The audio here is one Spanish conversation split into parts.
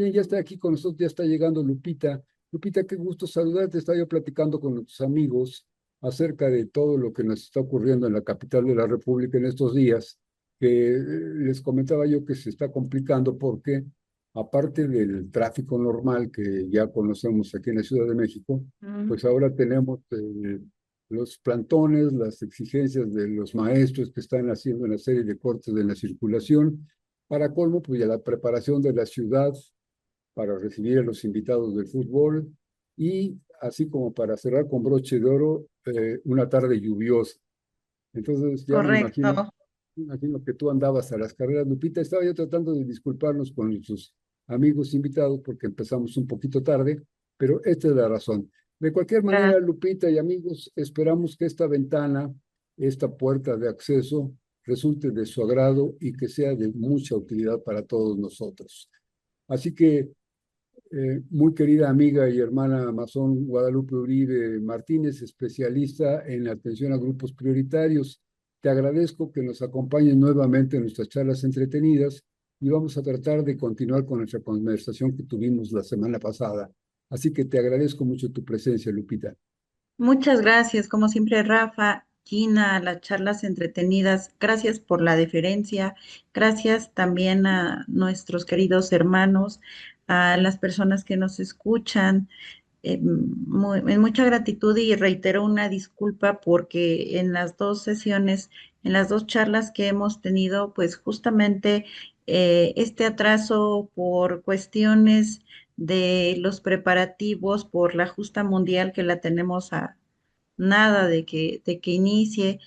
Miren, ya está aquí con nosotros, ya está llegando Lupita. Lupita, qué gusto saludarte. Estaba yo platicando con nuestros amigos acerca de todo lo que nos está ocurriendo en la capital de la República en estos días, que les comentaba yo que se está complicando porque, aparte del tráfico normal que ya conocemos aquí en la Ciudad de México, Mm. pues ahora tenemos los plantones, las exigencias de los maestros que están haciendo una serie de cortes de la circulación. Para colmo, pues ya la preparación de la ciudad para recibir a los invitados del fútbol y así como para cerrar con broche de oro una tarde lluviosa. Entonces ya Correcto. me imagino que tú andabas a las carreras, Lupita. Estaba yo tratando de disculparnos con nuestros amigos invitados porque empezamos un poquito tarde, pero esta es la razón. De cualquier manera, Gracias. Lupita y amigos, esperamos que esta ventana, esta puerta de acceso, resulte de su agrado y que sea de mucha utilidad para todos nosotros. Así que, muy querida amiga y hermana Amazon Guadalupe Uribe Martínez, especialista en atención a grupos prioritarios, te agradezco que nos acompañes nuevamente en nuestras charlas entretenidas y vamos a tratar de continuar con nuestra conversación que tuvimos la semana pasada. Así que te agradezco mucho tu presencia, Lupita. Muchas gracias, como siempre, Rafa, Gina, las charlas entretenidas. Gracias por la deferencia. Gracias también a nuestros queridos hermanos, a las personas que nos escuchan. En mucha gratitud y reitero una disculpa porque en las dos sesiones, en las dos charlas que hemos tenido, pues justamente este atraso por cuestiones de los preparativos por la justa mundial que la tenemos a nada de que inicie.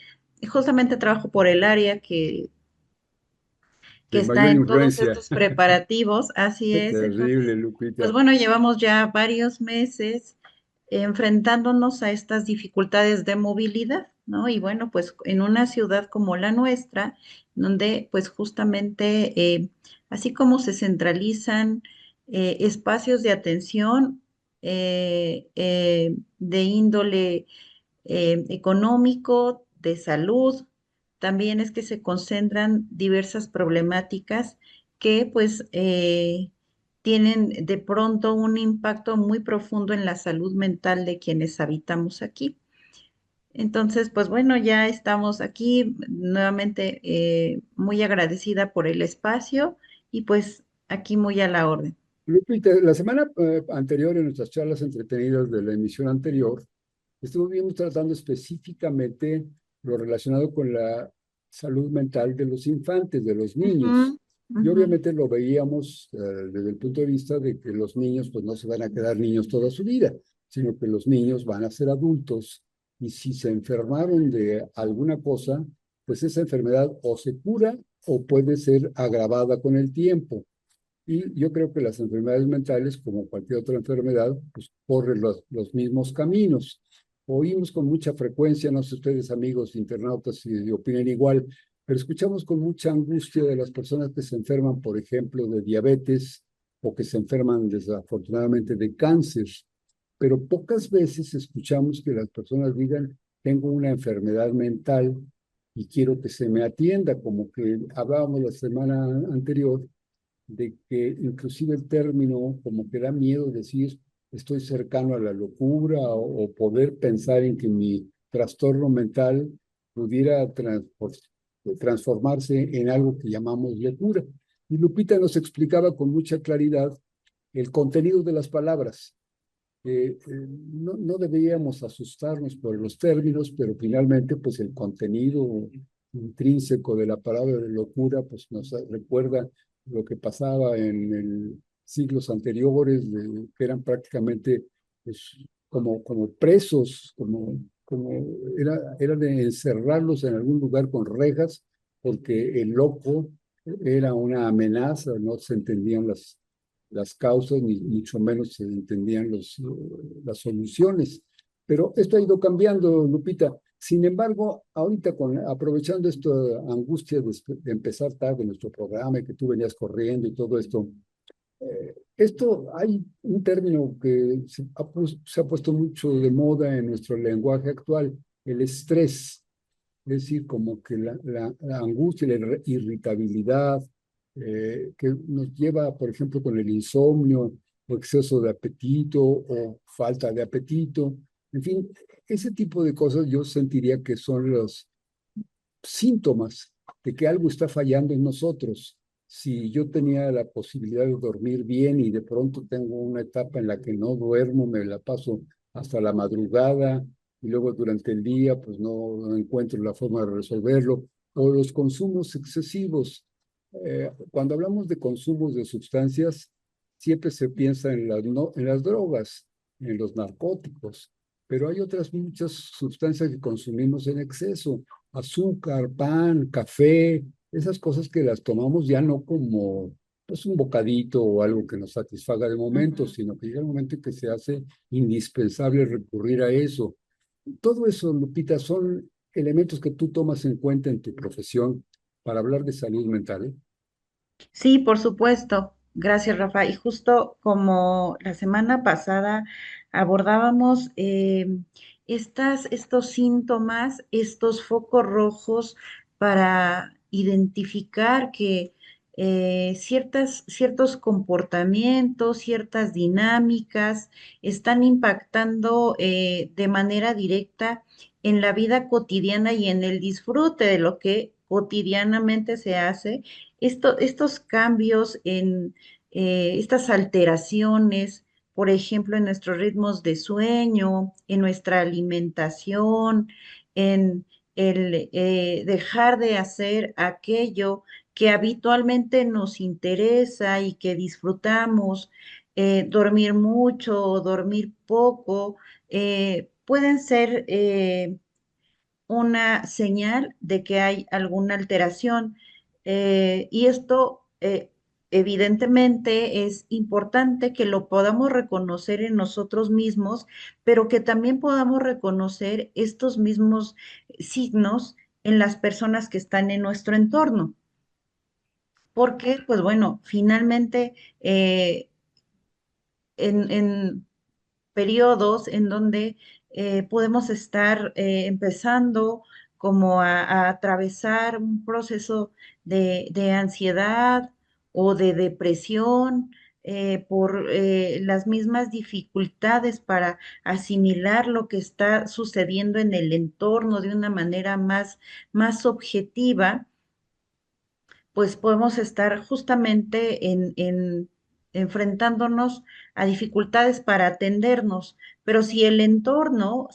Justamente trabajo por el área que De está mayor en todos influencia. estos preparativos, así es. Terrible, Entonces, pues Lupita. bueno, llevamos ya varios meses enfrentándonos a estas dificultades de movilidad, ¿no? Y bueno, pues en una ciudad como la nuestra, donde pues justamente, así como se centralizan espacios de atención de índole económico, de salud, también es que se concentran diversas problemáticas que pues tienen de pronto un impacto muy profundo en la salud mental de quienes habitamos aquí. Entonces, pues bueno, ya estamos aquí nuevamente muy agradecida por el espacio y pues aquí muy a la orden. Lupita, la semana anterior, en nuestras charlas entretenidas de la emisión anterior, estuvimos tratando específicamente lo relacionado con la salud mental de los infantes, de los niños. Ujú, Y ujú. obviamente lo veíamos desde el punto de vista de que los niños pues no se van a quedar niños toda su vida, sino que los niños van a ser adultos y si se enfermaron de alguna cosa, pues esa enfermedad o se cura o puede ser agravada con el tiempo. Y yo creo que las enfermedades mentales, como cualquier otra enfermedad, pues corren los mismos caminos. Oímos con mucha frecuencia, no sé ustedes amigos internautas si opinan igual, pero escuchamos con mucha angustia de las personas que se enferman, por ejemplo, de diabetes o que se enferman desafortunadamente de cáncer. Pero pocas veces escuchamos que las personas digan, tengo una enfermedad mental y quiero que se me atienda, como que hablábamos la semana anterior de que inclusive el término como que da miedo decir estoy cercano a la locura o poder pensar en que mi trastorno mental pudiera transformarse en algo que llamamos locura. Y Lupita nos explicaba con mucha claridad el contenido de las palabras. No deberíamos asustarnos por los términos, pero finalmente pues el contenido intrínseco de la palabra de locura pues nos recuerda lo que pasaba en siglos anteriores, que eran prácticamente pues, como presos, como era de encerrarlos en algún lugar con rejas, porque el loco era una amenaza, no se entendían las causas, ni mucho menos se entendían las soluciones. Pero esto ha ido cambiando, Lupita. Sin embargo, ahorita aprovechando esta angustia de empezar tarde nuestro programa y que tú venías corriendo y todo esto, esto hay un término que se ha puesto mucho de moda en nuestro lenguaje actual, el estrés. Es decir, como que la angustia, la irritabilidad, que nos lleva, por ejemplo, con el insomnio o exceso de apetito o falta de apetito. En fin, ese tipo de cosas yo sentiría que son los síntomas de que algo está fallando en nosotros. Si yo tenía la posibilidad de dormir bien y de pronto tengo una etapa en la que no duermo, me la paso hasta la madrugada y luego durante el día pues no encuentro la forma de resolverlo, o los consumos excesivos. Cuando hablamos de consumos de sustancias, siempre se piensa en las, no, en las drogas, en los narcóticos, pero hay otras muchas sustancias que consumimos en exceso: azúcar, pan, café, esas cosas que las tomamos ya no como pues un bocadito o algo que nos satisfaga de momento, Ujú. sino que llega el momento en que se hace indispensable recurrir a eso. Todo eso, Lupita, son elementos que tú tomas en cuenta en tu profesión para hablar de salud mental, ¿eh? Sí, por supuesto. Gracias, Rafa. Y justo como la semana pasada abordábamos estos síntomas, estos focos rojos para identificar que ciertos comportamientos, ciertas dinámicas están impactando de manera directa en la vida cotidiana y en el disfrute de lo que cotidianamente se hace. Estos cambios en estas alteraciones, por ejemplo, en nuestros ritmos de sueño, en nuestra alimentación, en el dejar de hacer aquello que habitualmente nos interesa y que disfrutamos, dormir mucho o dormir poco, pueden ser una señal de que hay alguna alteración. Y esto, evidentemente, es importante que lo podamos reconocer en nosotros mismos, pero que también podamos reconocer estos mismos signos en las personas que están en nuestro entorno. Porque, pues bueno, finalmente, en periodos en donde podemos estar empezando como a atravesar un proceso de ansiedad o de depresión por las mismas dificultades para asimilar lo que está sucediendo en el entorno de una manera más objetiva, pues podemos estar justamente enfrentándonos a dificultades para atendernos. Pero si el entorno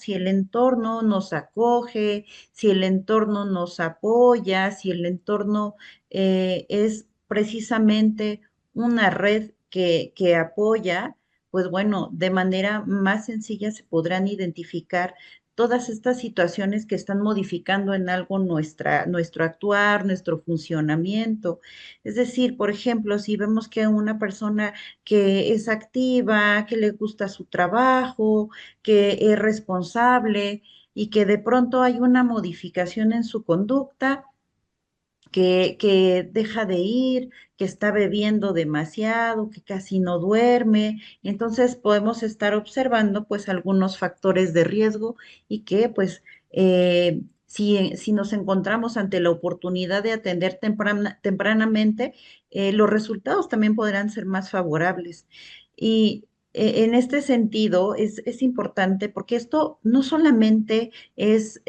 nos acoge, si el entorno nos apoya, si el entorno es precisamente una red que apoya, pues bueno, de manera más sencilla se podrán identificar todas estas situaciones que están modificando en algo nuestro actuar, nuestro funcionamiento. Es decir, por ejemplo, si vemos que una persona que es activa, que le gusta su trabajo, que es responsable y que de pronto hay una modificación en su conducta, que deja de ir, que está bebiendo demasiado, que casi no duerme. Entonces podemos estar observando pues algunos factores de riesgo y que pues si nos encontramos ante la oportunidad de atender tempranamente, los resultados también podrán ser más favorables. Y en este sentido es importante porque esto no solamente es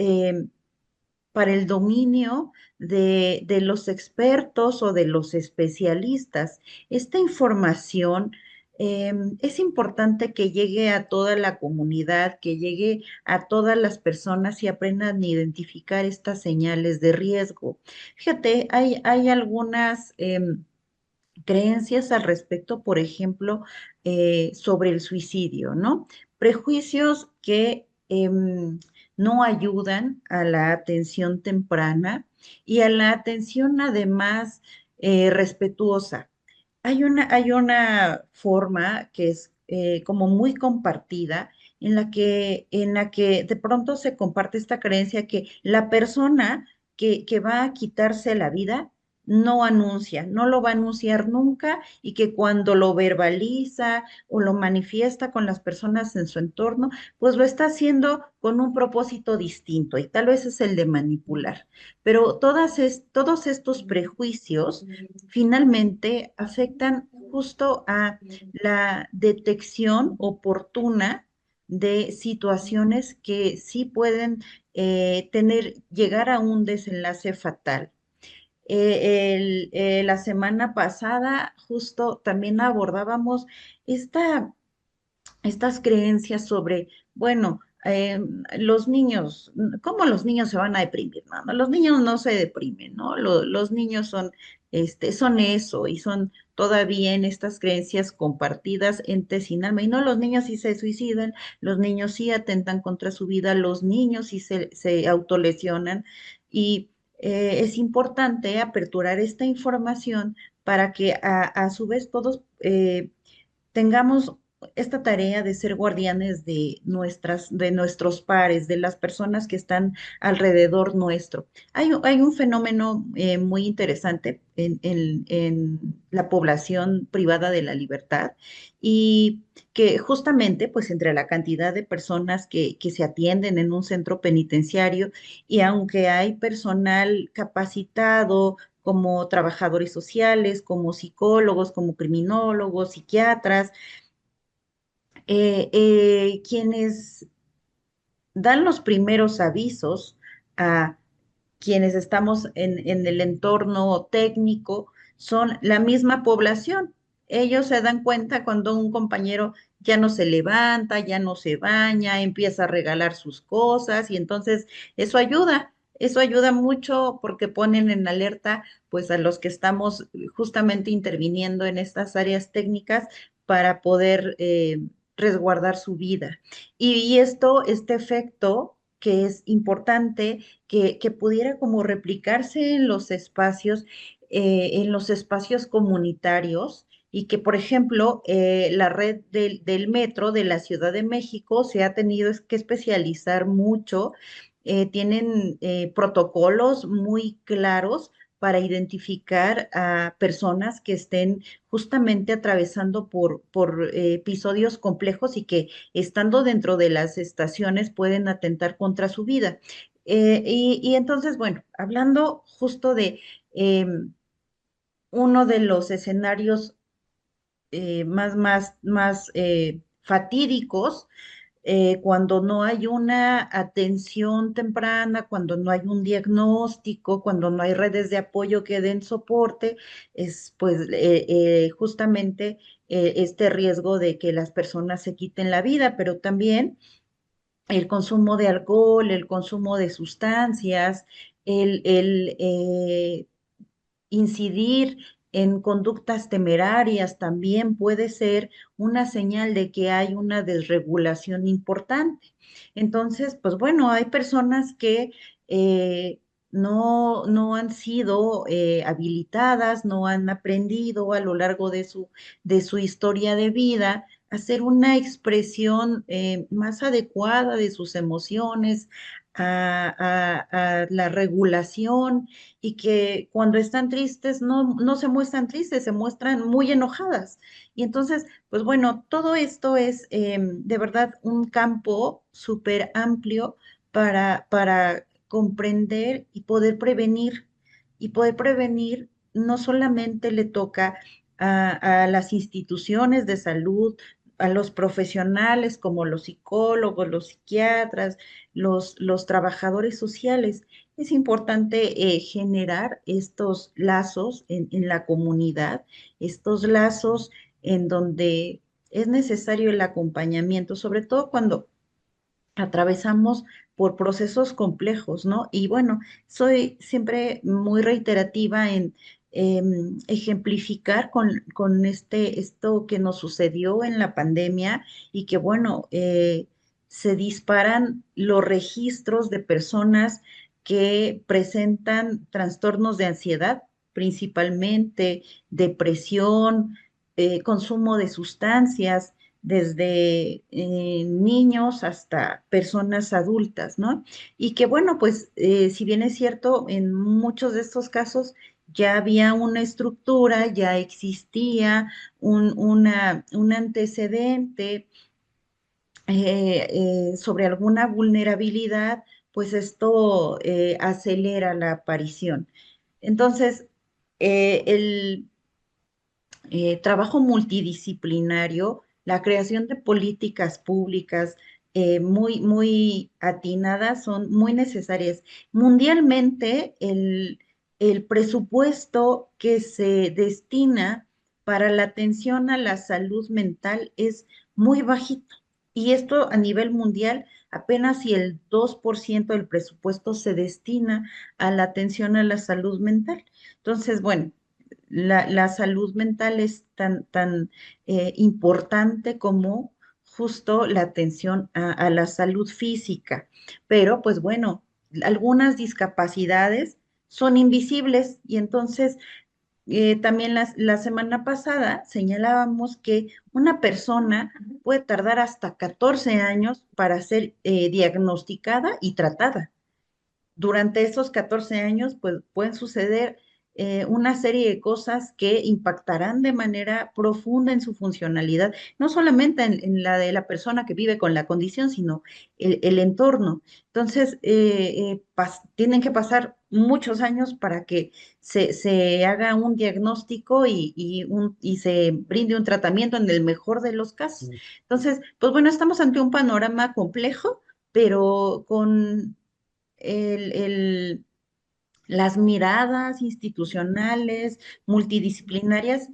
para el dominio de los expertos o de los especialistas. Esta información es importante que llegue a toda la comunidad, que llegue a todas las personas y aprendan a identificar estas señales de riesgo. Fíjate, hay algunas creencias al respecto, por ejemplo, sobre el suicidio, ¿no? Prejuicios que no ayudan a la atención temprana y a la atención además respetuosa. Hay una forma que es como muy compartida en la que de pronto se comparte esta creencia que la persona que va a quitarse la vida no anuncia, no lo va a anunciar nunca y que cuando lo verbaliza o lo manifiesta con las personas en su entorno, pues lo está haciendo con un propósito distinto y tal vez es el de manipular. Pero todos estos prejuicios finalmente afectan justo a la detección oportuna de situaciones que sí pueden llegar a un desenlace fatal. La semana pasada justo también abordábamos esta estas creencias sobre, bueno, los niños, ¿cómo los niños se van a deprimir? No, no, los niños no se deprimen, ¿no? Los niños son, son eso y son todavía en estas creencias compartidas sin alma. Y no, los niños sí se suicidan, los niños sí atentan contra su vida, los niños sí se autolesionan y es importante aperturar esta información para que a su vez todos tengamos esta tarea de ser guardianes de nuestros pares, de las personas que están alrededor nuestro. Hay un fenómeno muy interesante en la población privada de la libertad y que justamente, pues entre la cantidad de personas que se atienden en un centro penitenciario y aunque hay personal capacitado, como trabajadores sociales, como psicólogos, como criminólogos, psiquiatras, quienes dan los primeros avisos a quienes estamos en el entorno técnico son la misma población. Ellos se dan cuenta cuando un compañero ya no se levanta, ya no se baña, empieza a regalar sus cosas y entonces eso ayuda mucho porque ponen en alerta pues a los que estamos justamente interviniendo en estas áreas técnicas para poder resguardar su vida. Y este efecto que es importante que pudiera como replicarse en los espacios comunitarios y que, por ejemplo, la red del metro de la Ciudad de México se ha tenido que especializar mucho, tienen protocolos muy claros para identificar a personas que estén justamente atravesando por episodios complejos y que estando dentro de las estaciones pueden atentar contra su vida. Y entonces, bueno, hablando justo de uno de los escenarios más fatídicos, cuando no hay una atención temprana, cuando no hay un diagnóstico, cuando no hay redes de apoyo que den soporte, es pues justamente este riesgo de que las personas se quiten la vida, pero también el consumo de alcohol, el consumo de sustancias, el incidir en conductas temerarias también puede ser una señal de que hay una desregulación importante. Entonces, pues bueno, hay personas que no han sido habilitadas, no han aprendido a lo largo de su historia de vida a hacer una expresión más adecuada de sus emociones, a la regulación y que cuando están tristes no se muestran tristes, se muestran muy enojadas. Y entonces, pues bueno, todo esto es de verdad un campo súper amplio para comprender y poder prevenir no solamente le toca a las instituciones de salud, a los profesionales como los psicólogos, los psiquiatras, los trabajadores sociales, es importante generar estos lazos en la comunidad, estos lazos en donde es necesario el acompañamiento, sobre todo cuando atravesamos por procesos complejos, ¿no? Y bueno, soy siempre muy reiterativa en ejemplificar con esto que nos sucedió en la pandemia y que bueno, se disparan los registros de personas que presentan trastornos de ansiedad, principalmente depresión, consumo de sustancias desde niños hasta personas adultas, ¿no? Y que bueno, pues si bien es cierto, en muchos de estos casos ya había una estructura, ya existía un antecedente sobre alguna vulnerabilidad, pues esto acelera la aparición. Entonces, el trabajo multidisciplinario, la creación de políticas públicas muy atinadas son muy necesarias. Mundialmente, el presupuesto que se destina para la atención a la salud mental es muy bajito. Y esto a nivel mundial, apenas si el 2% del presupuesto se destina a la atención a la salud mental. Entonces, bueno, la salud mental es tan importante como justo la atención a la salud física. Pero pues bueno, algunas discapacidades son invisibles y entonces también la semana pasada señalábamos que una persona puede tardar hasta 14 años para ser diagnosticada y tratada. Durante esos 14 años, pues pueden suceder una serie de cosas que impactarán de manera profunda en su funcionalidad, no solamente en la de la persona que vive con la condición, sino el entorno. Entonces, tienen que pasar muchos años para que se haga un diagnóstico y se brinde un tratamiento en el mejor de los casos. Entonces, pues bueno, estamos ante un panorama complejo, pero con el, el- las miradas institucionales, multidisciplinarias,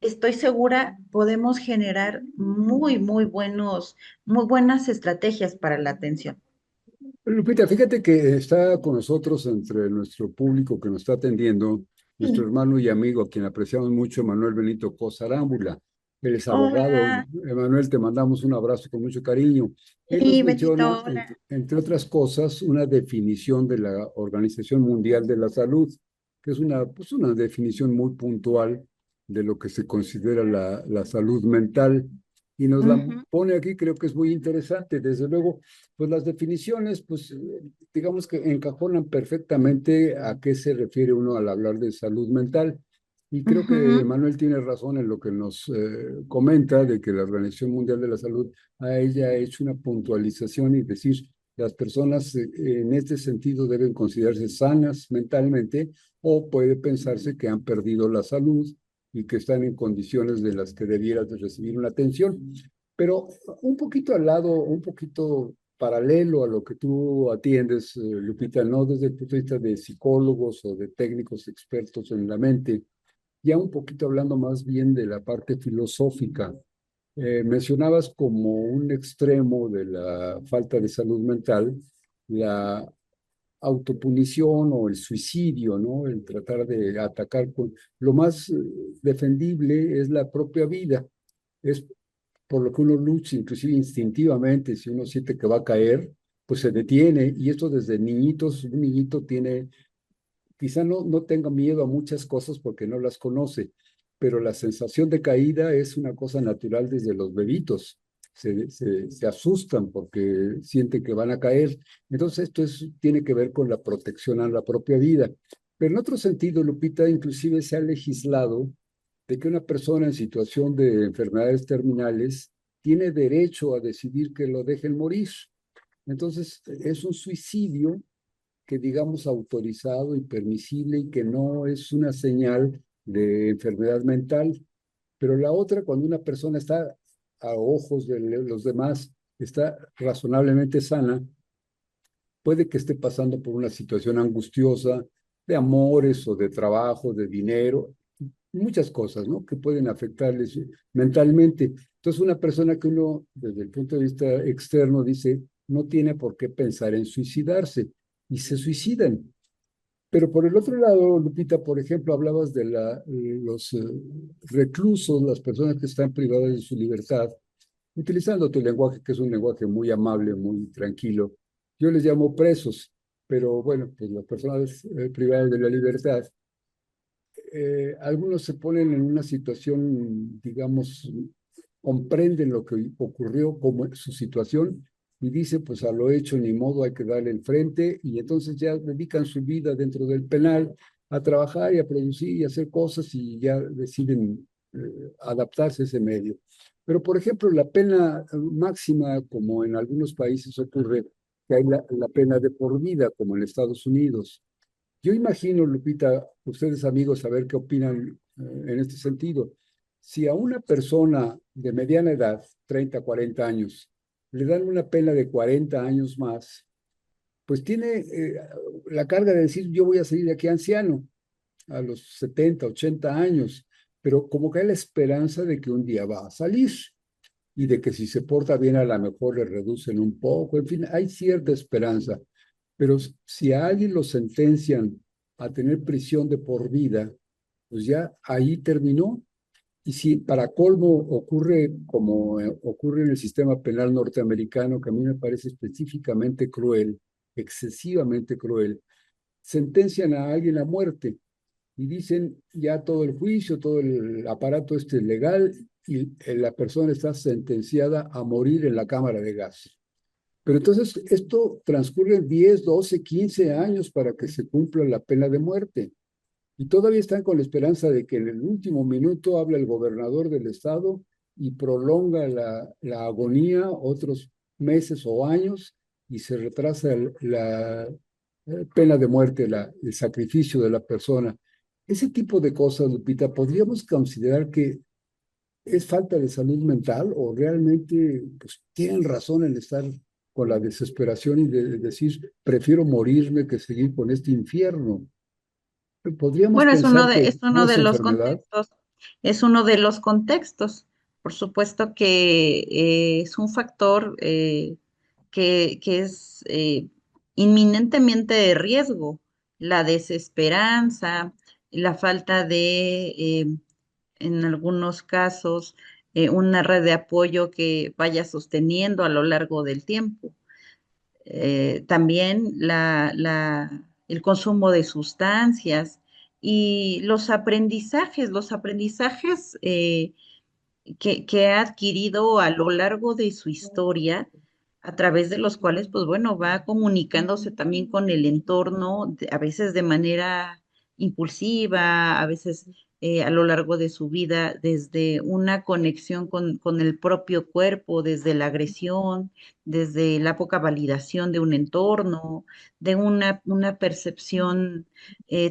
estoy segura podemos generar muy buenas estrategias para la atención. Lupita, fíjate que está con nosotros entre nuestro público que nos está atendiendo, nuestro Sí. hermano y amigo, a quien apreciamos mucho, Manuel Benito Cosarámbula. Él es abogado. Hola, Manuel, te mandamos un abrazo con mucho cariño. Él nos sí, Betito, menciona, hola. entre otras cosas, una definición de la Organización Mundial de la Salud, que es pues una definición muy puntual de lo que se considera la salud mental. Y nos la Ujú, pone aquí, creo que es muy interesante. Desde luego, pues las definiciones, pues digamos que encajonan perfectamente a qué se refiere uno al hablar de salud mental. Y creo que ujú, Manuel tiene razón en lo que nos comenta de que la Organización Mundial de la Salud a ella ha hecho una puntualización y decir, las personas en este sentido deben considerarse sanas mentalmente o puede pensarse que han perdido la salud y que están en condiciones de las que debieran de recibir una atención. Pero un poquito al lado, un poquito paralelo a lo que tú atiendes, Lupita, no desde el punto de vista de psicólogos o de técnicos expertos en la mente, ya un poquito hablando más bien de la parte filosófica. Mencionabas como un extremo de la falta de salud mental la autopunición o el suicidio, ¿no? El tratar de atacar con... Lo más defendible es la propia vida. Es por lo que uno lucha, inclusive instintivamente, si uno siente que va a caer, pues se detiene. Y esto desde niñitos, un niñito tiene, quizá no tenga miedo a muchas cosas porque no las conoce, pero la sensación de caída es una cosa natural desde los bebitos. Se asustan porque sienten que van a caer. Entonces tiene que ver con la protección a la propia vida. Pero en otro sentido, Lupita, inclusive se ha legislado de que una persona en situación de enfermedades terminales tiene derecho a decidir que lo dejen morir. Entonces, es un suicidio que digamos autorizado y permisible y que no es una señal de enfermedad mental. Pero la otra, cuando una persona está a ojos de los demás, está razonablemente sana, puede que esté pasando por una situación angustiosa de amores o de trabajo, de dinero, muchas cosas, ¿no? Que pueden afectarles mentalmente. Entonces, una persona que uno, desde el punto de vista externo, dice, no tiene por qué pensar en suicidarse y se suicidan. Pero por el otro lado, Lupita, por ejemplo, hablabas de los reclusos, las personas que están privadas de su libertad, utilizando tu lenguaje, que es un lenguaje muy amable, muy tranquilo. Yo les llamo presos, pero bueno, pues las personas privadas de la libertad, algunos se ponen en una situación, digamos, comprenden lo que ocurrió como su situación y dicen, pues a lo hecho, ni modo, hay que darle el frente y entonces ya dedican su vida dentro del penal a trabajar y a producir y a hacer cosas y ya deciden adaptarse a ese medio. Pero, por ejemplo, la pena máxima, como en algunos países ocurre, que hay la pena de por vida, como en Estados Unidos. Yo imagino, Lupita, ustedes amigos, a ver qué opinan en este sentido. Si a una persona de mediana edad, 30, 40 años, le dan una pena de 40 años más, pues tiene la carga de decir, yo voy a salir de aquí anciano, a los 70, 80 años, pero como que hay la esperanza de que un día va a salir y de que si se porta bien a lo mejor le reducen un poco, en fin, hay cierta esperanza. Pero si a alguien lo sentencian a tener prisión de por vida, pues ya ahí terminó. Y si para colmo ocurre como ocurre en el sistema penal norteamericano, que a mí me parece específicamente cruel, excesivamente cruel, sentencian a alguien a muerte y dicen ya todo el juicio, todo el aparato este legal y la persona está sentenciada a morir en la cámara de gas. Pero entonces esto transcurre 10, 12, 15 años para que se cumpla la pena de muerte. Y todavía están con la esperanza de que en el último minuto habla el gobernador del estado y prolonga la agonía otros meses o años y se retrasa la pena de muerte, el sacrificio de la persona. Ese tipo de cosas, Lupita, podríamos considerar que es falta de salud mental o realmente pues, tienen razón en estar con la desesperación y de decir, prefiero morirme que seguir con este infierno. Podríamos Bueno, pensar que es no uno es de los enfermedad. contextos, es uno de los contextos. Por supuesto que es un factor que es inminentemente de riesgo, la desesperanza, la falta de, en algunos casos, una red de apoyo que vaya sosteniendo a lo largo del tiempo. También el consumo de sustancias y los aprendizajes que ha adquirido a lo largo de su historia, a través de los cuales, pues bueno, va comunicándose también con el entorno, a veces de manera impulsiva, a veces a lo largo de su vida, desde una conexión con el propio cuerpo, desde la agresión, desde la poca validación de un entorno, de una percepción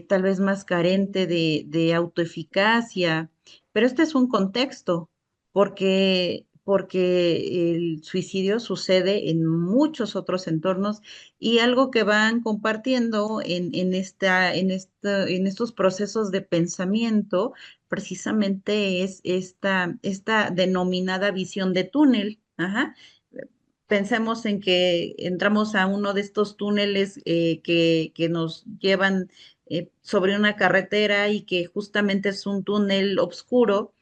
tal vez más carente de autoeficacia. Pero este es un contexto porque el suicidio sucede en muchos otros entornos y algo que van compartiendo en estos procesos de pensamiento precisamente es esta denominada visión de túnel. Ajá. Pensemos en que entramos a uno de estos túneles que nos llevan sobre una carretera y que justamente es un túnel oscuro,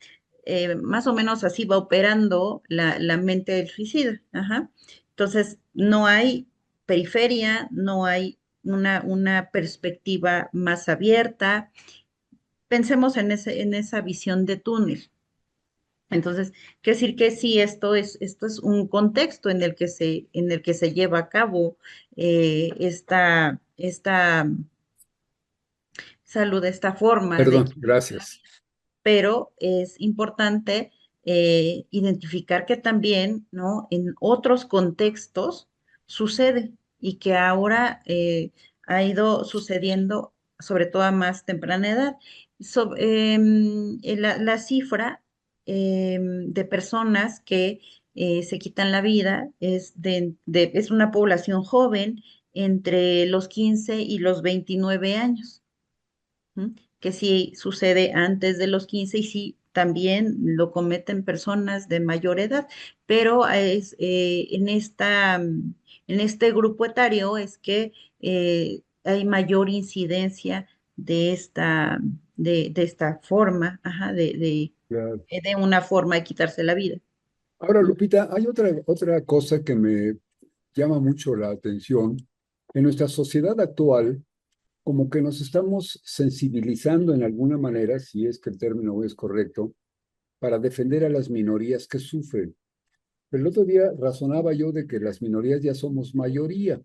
más o menos así va operando la mente del suicida. Ajá. Entonces, no hay periferia, no hay una perspectiva más abierta. Pensemos en esa visión de túnel. Entonces, quiere decir que sí, esto es un contexto en el que se lleva a cabo esta salud, esta forma de Perdón, quitarse la gracias. vida, pero es importante identificar que también, ¿no? En otros contextos sucede y que ahora ha ido sucediendo, sobre todo a más temprana edad. La cifra de personas que se quitan la vida es una población joven entre los 15 y los 29 años. ¿M? Que sí sucede antes de los 15 y sí también lo cometen personas de mayor edad, pero en este grupo etario es que hay mayor incidencia de esta forma, ajá, Claro. de una forma de quitarse la vida. Ahora, Lupita, hay otra cosa que me llama mucho la atención. En nuestra sociedad actual, como que nos estamos sensibilizando en alguna manera, si es que el término es correcto, para defender a las minorías que sufren. Pero el otro día razonaba yo de que las minorías ya somos mayoría.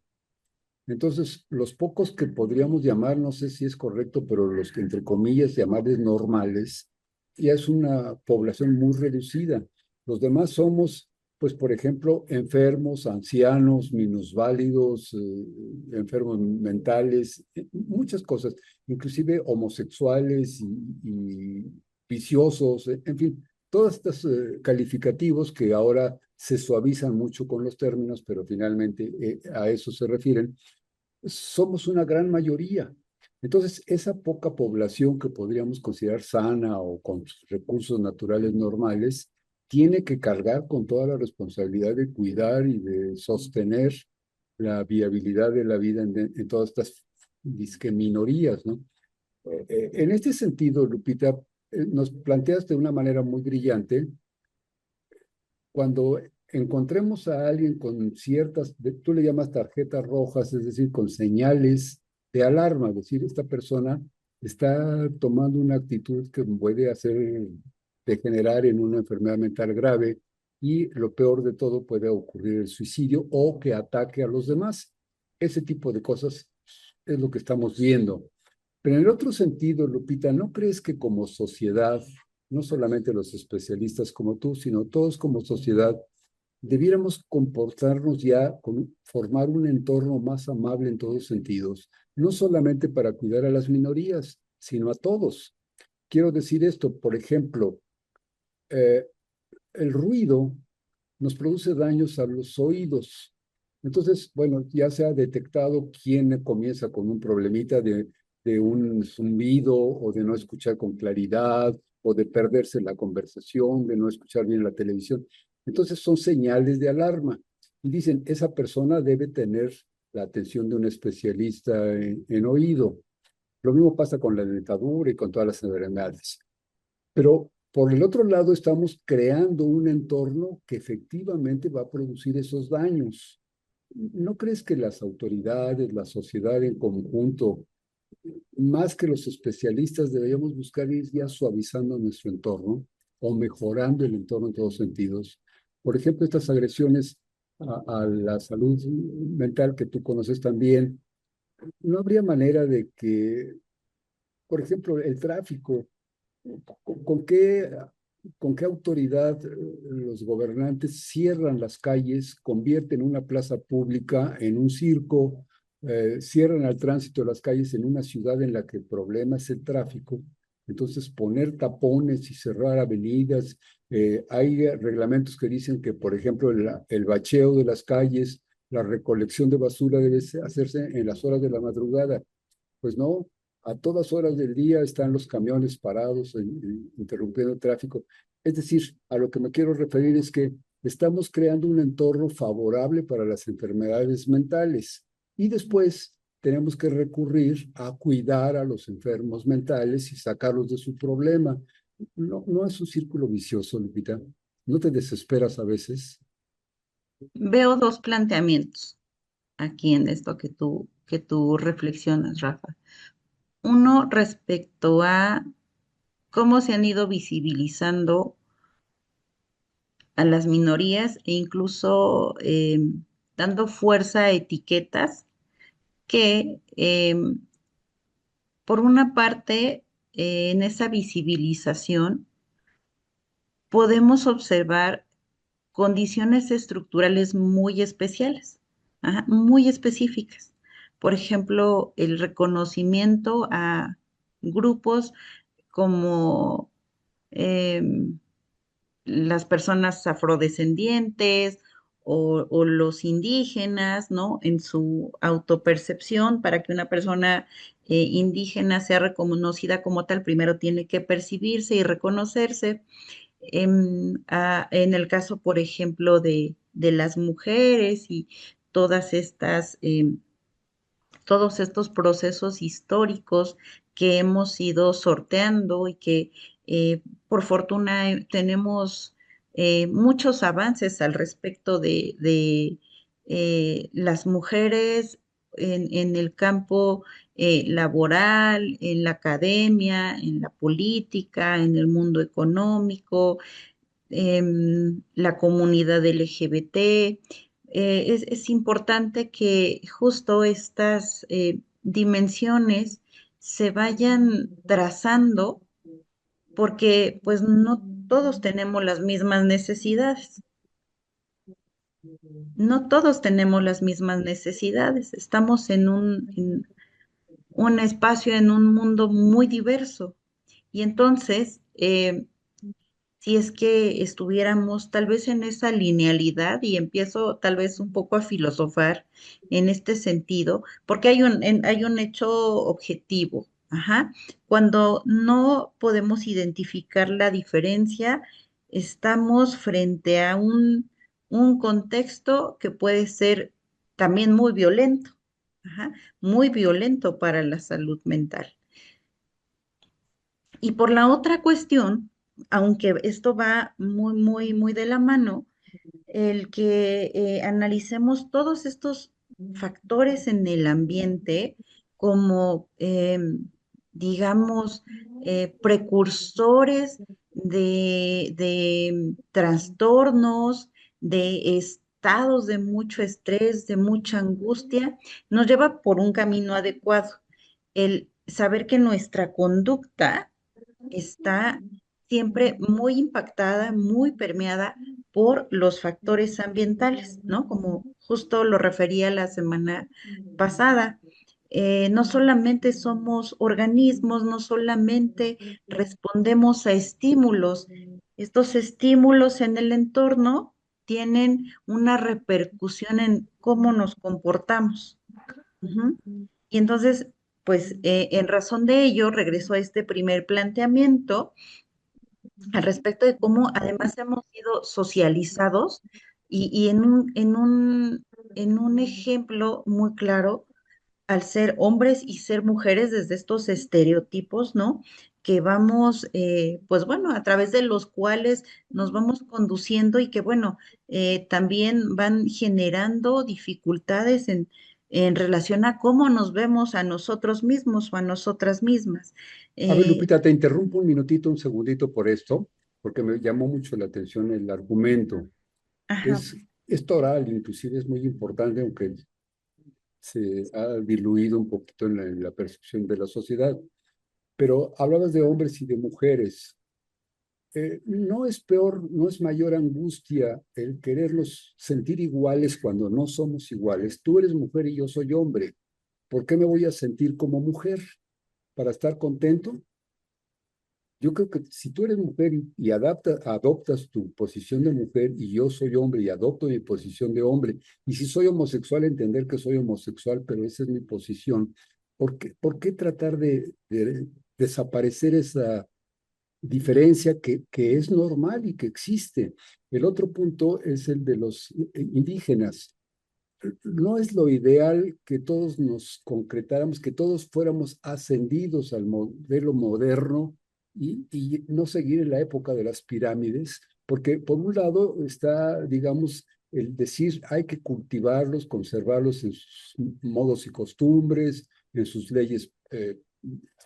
Entonces, los pocos que podríamos llamar, no sé si es correcto, pero los que entre comillas llamarles normales, ya es una población muy reducida. Los demás somos, pues, por ejemplo, enfermos, ancianos, minusválidos, enfermos mentales, muchas cosas, inclusive homosexuales y viciosos, en fin, todos estos calificativos que ahora se suavizan mucho con los términos, pero finalmente a eso se refieren, somos una gran mayoría. Entonces, esa poca población que podríamos considerar sana o con recursos naturales normales, tiene que cargar con toda la responsabilidad de cuidar y de sostener la viabilidad de la vida en todas estas disque minorías, ¿no? En este sentido, Lupita, nos planteas de una manera muy brillante cuando encontremos a alguien con ciertas, tú le llamas tarjetas rojas, es decir, con señales de alarma, es decir, esta persona está tomando una actitud que puede hacer degenerar en una enfermedad mental grave y lo peor de todo puede ocurrir el suicidio o que ataque a los demás. Ese tipo de cosas es lo que estamos viendo. Pero en el otro sentido, Lupita, ¿no crees que como sociedad, no solamente los especialistas como tú, sino todos como sociedad, debiéramos comportarnos ya con formar un entorno más amable en todos sentidos, no solamente para cuidar a las minorías, sino a todos? Quiero decir esto, por ejemplo, eh, el ruido nos produce daños a los oídos. Entonces, bueno, ya se ha detectado quién comienza con un problemita de un zumbido o de no escuchar con claridad o de perderse la conversación, de no escuchar bien la televisión. Entonces son señales de alarma y dicen, esa persona debe tener la atención de un especialista en oído. Lo mismo pasa con la dentadura y con todas las enfermedades. Pero por el otro lado, estamos creando un entorno que efectivamente va a producir esos daños. ¿No crees que las autoridades, la sociedad en conjunto, más que los especialistas, deberíamos buscar ir ya suavizando nuestro entorno o mejorando el entorno en todos sentidos? Por ejemplo, estas agresiones a la salud mental que tú conoces también, ¿no habría manera de que, por ejemplo, el tráfico, ¿con qué, con qué autoridad los gobernantes cierran las calles, convierten una plaza pública en un circo, cierran al tránsito de las calles en una ciudad en la que el problema es el tráfico? Entonces, poner tapones y cerrar avenidas. Hay reglamentos que dicen que, por ejemplo, el bacheo de las calles, la recolección de basura debe hacerse en las horas de la madrugada. Pues no, a todas horas del día están los camiones parados, interrumpiendo el tráfico. Es decir, a lo que me quiero referir es que estamos creando un entorno favorable para las enfermedades mentales y después tenemos que recurrir a cuidar a los enfermos mentales y sacarlos de su problema. No, no es un círculo vicioso, Lupita. ¿No te desesperas a veces? Veo dos planteamientos aquí en esto que tú reflexionas, Rafa. Uno respecto a cómo se han ido visibilizando a las minorías e incluso dando fuerza a etiquetas que, por una parte, en esa visibilización podemos observar condiciones estructurales muy especiales, ajá, muy específicas. Por ejemplo, el reconocimiento a grupos como em, las personas afrodescendientes o los indígenas, ¿no? En su autopercepción, para que una persona indígena sea reconocida como tal, primero tiene que percibirse y reconocerse. En el caso, por ejemplo, de las mujeres y todas estas todos estos procesos históricos que hemos ido sorteando y que por fortuna tenemos muchos avances al respecto de las mujeres en el campo laboral, en la academia, en la política, en el mundo económico, la comunidad LGBT, es importante que justo estas dimensiones se vayan trazando porque pues no todos tenemos las mismas necesidades. No todos tenemos las mismas necesidades. Estamos en un espacio, en un mundo muy diverso. Y entonces, si es que estuviéramos tal vez en esa linealidad y empiezo tal vez un poco a filosofar en este sentido, porque hay un hecho objetivo, ajá. Cuando no podemos identificar la diferencia, estamos frente a un contexto que puede ser también muy violento, ajá, muy violento para la salud mental. Y por la otra cuestión, aunque esto va muy de la mano, el que analicemos todos estos factores en el ambiente como, digamos, precursores de trastornos, de estados de mucho estrés, de mucha angustia, nos lleva por un camino adecuado. El saber que nuestra conducta está siempre muy impactada, muy permeada por los factores ambientales, ¿no? Como justo lo refería la semana pasada. No solamente somos organismos, no solamente respondemos a estímulos, estos estímulos en el entorno tienen una repercusión en cómo nos comportamos. Ujú. Y entonces, pues en razón de ello, regreso a este primer planteamiento al respecto de cómo además hemos sido socializados y en un ejemplo muy claro al ser hombres y ser mujeres desde estos estereotipos, ¿no? Que vamos, pues bueno, a través de los cuales nos vamos conduciendo y que bueno, también van generando dificultades en relación a cómo nos vemos a nosotros mismos o a nosotras mismas. A ver, Eh, Lupita, te interrumpo un minutito, un segundito por esto, porque me llamó mucho la atención el argumento. ajá. Es, esto oral, inclusive, es muy importante, aunque se ha diluido un poquito en la percepción de la sociedad. Pero hablabas de hombres y de mujeres. No es peor, no es mayor angustia el quererlos sentir iguales cuando no somos iguales. Tú eres mujer y yo soy hombre. ¿Por qué me voy a sentir como mujer? ¿Para estar contento? Yo creo que si tú eres mujer y adoptas tu posición de mujer y yo soy hombre y adopto mi posición de hombre, y si soy homosexual, entender que soy homosexual, pero esa es mi posición, por qué tratar de desaparecer esa diferencia que es normal y que existe? El otro punto es el de los indígenas. No es lo ideal que todos nos concretáramos, que todos fuéramos ascendidos al modelo moderno y no seguir en la época de las pirámides, porque por un lado está, digamos, el decir hay que cultivarlos, conservarlos en sus modos y costumbres, en sus leyes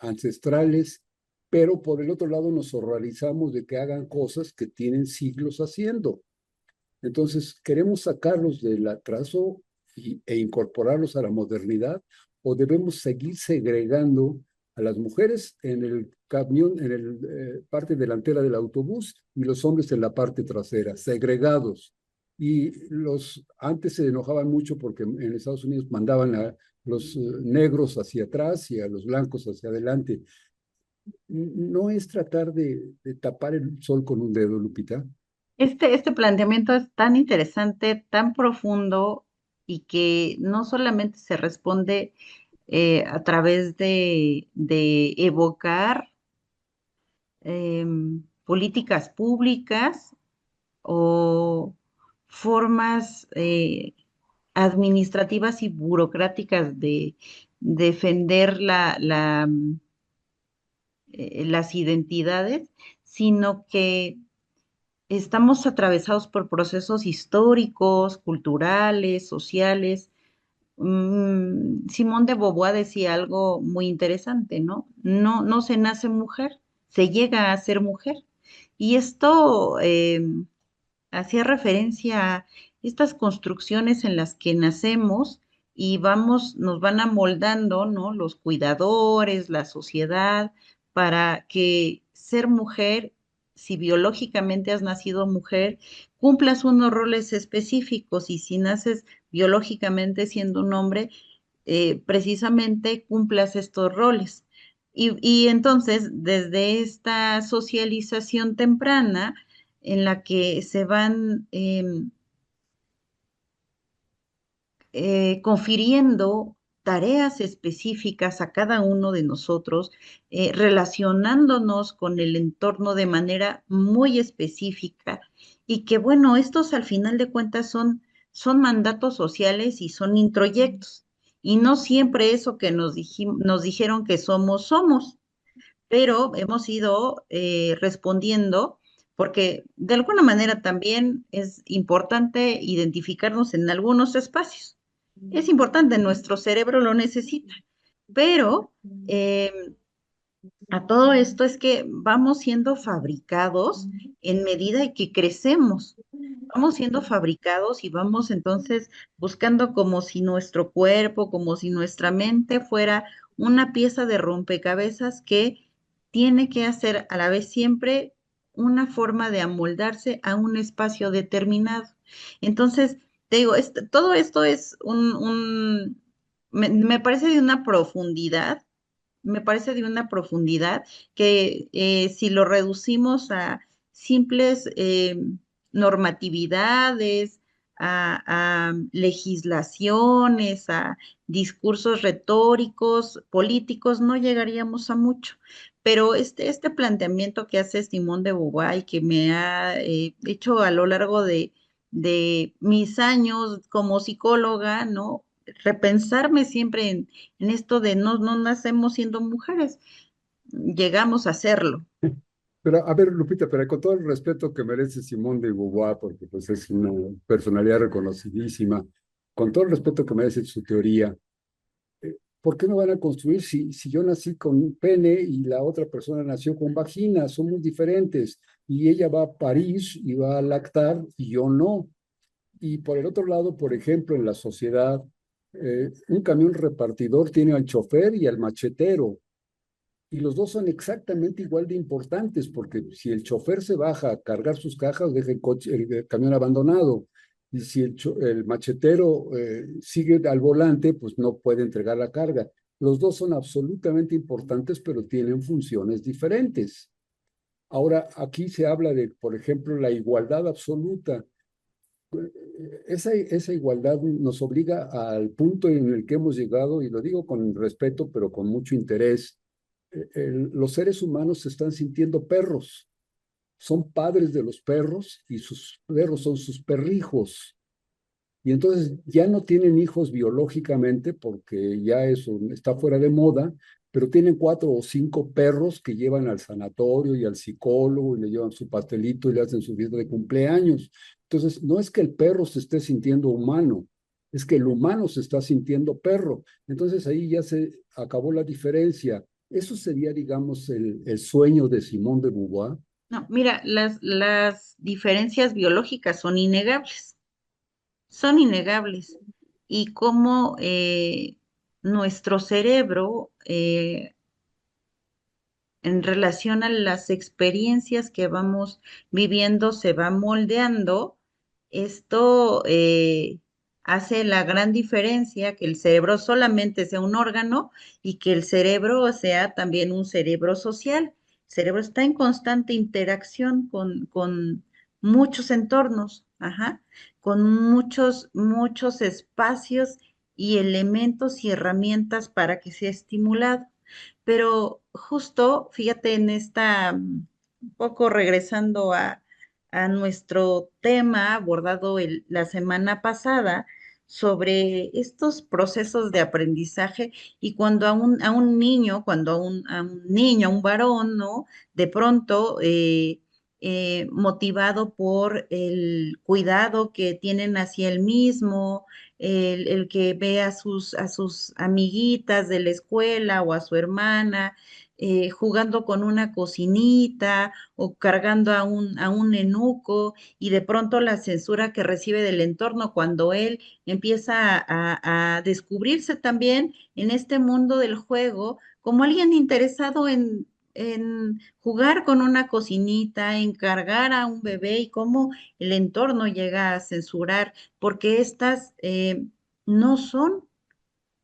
ancestrales, pero por el otro lado nos horrorizamos de que hagan cosas que tienen siglos haciendo. Entonces, ¿queremos sacarlos del atraso e incorporarlos a la modernidad o debemos seguir segregando a las mujeres en el camión, en la parte delantera del autobús y los hombres en la parte trasera, segregados? Y los antes se enojaban mucho porque en Estados Unidos mandaban a los negros hacia atrás y a los blancos hacia adelante. No es tratar de tapar el sol con un dedo, Lupita. Este planteamiento es tan interesante, tan profundo y que no solamente se responde a través de evocar políticas públicas o formas administrativas y burocráticas de defender las identidades, sino que estamos atravesados por procesos históricos, culturales, sociales. Simón de Beauvoir decía algo muy interesante, ¿no? No se nace mujer, se llega a ser mujer. Y esto hacía referencia estas construcciones en las que nacemos y vamos, nos van amoldando, ¿no? Los cuidadores, la sociedad, para que ser mujer, si biológicamente has nacido mujer, cumplas unos roles específicos y si naces biológicamente siendo un hombre, precisamente cumplas estos roles. Y entonces, desde esta socialización temprana, en la que se van confiriendo tareas específicas a cada uno de nosotros, relacionándonos con el entorno de manera muy específica y que bueno, estos al final de cuentas son mandatos sociales y son introyectos. Y no siempre eso que nos dijeron que somos, somos, pero hemos ido respondiendo porque de alguna manera también es importante identificarnos en algunos espacios. Es importante, nuestro cerebro lo necesita, pero eh, a todo esto es que vamos siendo fabricados en medida en que crecemos. Vamos siendo fabricados y vamos entonces buscando como si nuestro cuerpo, como si nuestra mente fuera una pieza de rompecabezas que tiene que hacer a la vez siempre una forma de amoldarse a un espacio determinado. Entonces, te digo, todo esto es me parece de una profundidad, me parece de una profundidad que si lo reducimos a simples normatividades, a legislaciones, a discursos retóricos, políticos, no llegaríamos a mucho. Pero este planteamiento que hace Simón de Beauvoir y que me ha hecho a lo largo de mis años como psicóloga, ¿no? Repensarme siempre en esto de no nacemos siendo mujeres, llegamos a serlo. Pero, a ver, Lupita, pero con todo el respeto que merece Simón de Beauvoir, porque pues es una personalidad reconocidísima, con todo el respeto que merece su teoría, ¿por qué no van a construir si yo nací con un pene y la otra persona nació con vagina? Somos diferentes. Y ella va a París y va a lactar y yo no. Y por el otro lado, por ejemplo, en la sociedad, un camión repartidor tiene al chofer y al machetero. Y los dos son exactamente igual de importantes, porque si el chofer se baja a cargar sus cajas, deja el camión abandonado. Y si el machetero sigue al volante, pues no puede entregar la carga. Los dos son absolutamente importantes, pero tienen funciones diferentes. Ahora, aquí se habla de, por ejemplo, la igualdad absoluta. Esa igualdad nos obliga al punto en el que hemos llegado, y lo digo con respeto, pero con mucho interés. Los seres humanos se están sintiendo perros, son padres de los perros y sus perros son sus perrijos. Y entonces ya no tienen hijos biológicamente porque ya eso está fuera de moda, pero tienen 4 o 5 perros que llevan al sanatorio y al psicólogo y le llevan su pastelito y le hacen su fiesta de cumpleaños. Entonces, no es que el perro se esté sintiendo humano, es que el humano se está sintiendo perro. Entonces ahí ya se acabó la diferencia. Eso sería, digamos, el sueño de Simón de Beauvoir. No, mira, las diferencias biológicas son innegables. Y cómo nuestro cerebro, en relación a las experiencias que vamos viviendo, se va moldeando, esto hace la gran diferencia que el cerebro solamente sea un órgano y que el cerebro sea también un cerebro social. El cerebro está en constante interacción con muchos entornos, ajá, con muchos espacios y elementos y herramientas para que sea estimulado. Pero justo, fíjate en un poco regresando a nuestro tema abordado la semana pasada sobre estos procesos de aprendizaje y cuando a un niño, cuando a un niño, a un varón, ¿no? De pronto, motivado por el cuidado que tienen hacia él mismo, el que ve a sus amiguitas de la escuela o a su hermana, jugando con una cocinita o cargando a un nenuco y de pronto la censura que recibe del entorno cuando él empieza a descubrirse también en este mundo del juego como alguien interesado en jugar con una cocinita, en cargar a un bebé y cómo el entorno llega a censurar, porque estas no son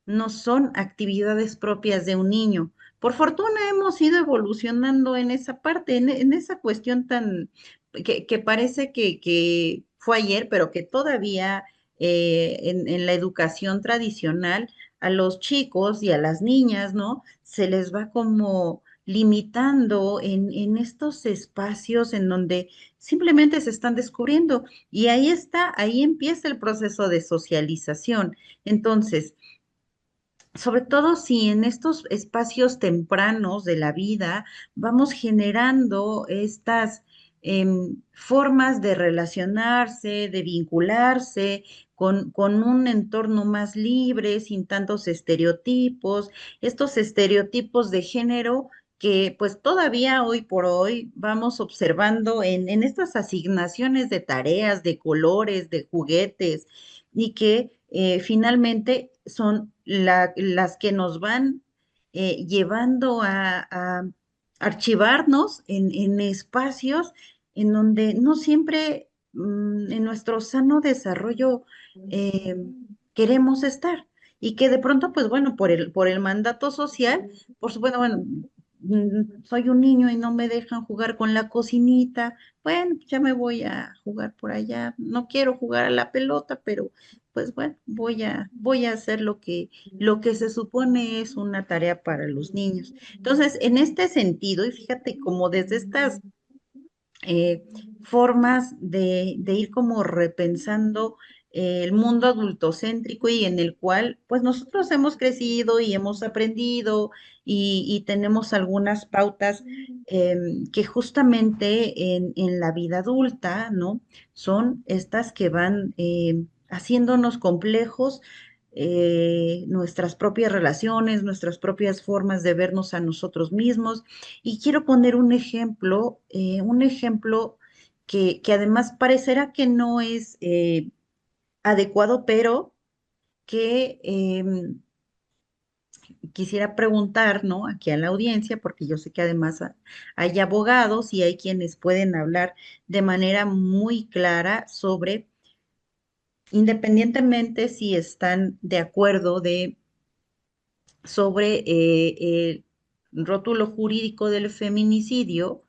no son actividades propias de un niño. Por fortuna hemos ido evolucionando en esa parte, en esa cuestión tan que parece que fue ayer, pero que todavía en la educación tradicional a los chicos y a las niñas, ¿no? Se les va como limitando en estos espacios en donde simplemente se están descubriendo. Y ahí está, ahí empieza el proceso de socialización. Entonces, sobre todo si en estos espacios tempranos de la vida vamos generando estas formas de relacionarse, de vincularse con un entorno más libre, sin tantos estereotipos, estos estereotipos de género que pues todavía hoy por hoy vamos observando en estas asignaciones de tareas, de colores, de juguetes, y que finalmente son las que nos van llevando a archivarnos en espacios en donde no siempre en nuestro sano desarrollo eh, queremos estar. Y que de pronto, pues bueno, por el mandato social, por supuesto, bueno, soy un niño y no me dejan jugar con la cocinita, bueno, ya me voy a jugar por allá, no quiero jugar a la pelota, pero pues bueno, voy a hacer lo que se supone es una tarea para los niños. Entonces, en este sentido, y fíjate como desde estas eh, formas de ir como repensando el mundo adultocéntrico y en el cual pues nosotros hemos crecido y hemos aprendido y tenemos algunas pautas que justamente en la vida adulta, ¿no? Son estas que van haciéndonos complejos nuestras propias relaciones, nuestras propias formas de vernos a nosotros mismos. Y quiero poner un ejemplo que además parecerá que no es adecuado, pero que quisiera preguntar, ¿no? Aquí a la audiencia, porque yo sé que además hay abogados y hay quienes pueden hablar de manera muy clara sobre, independientemente si están de acuerdo sobre el rótulo jurídico del feminicidio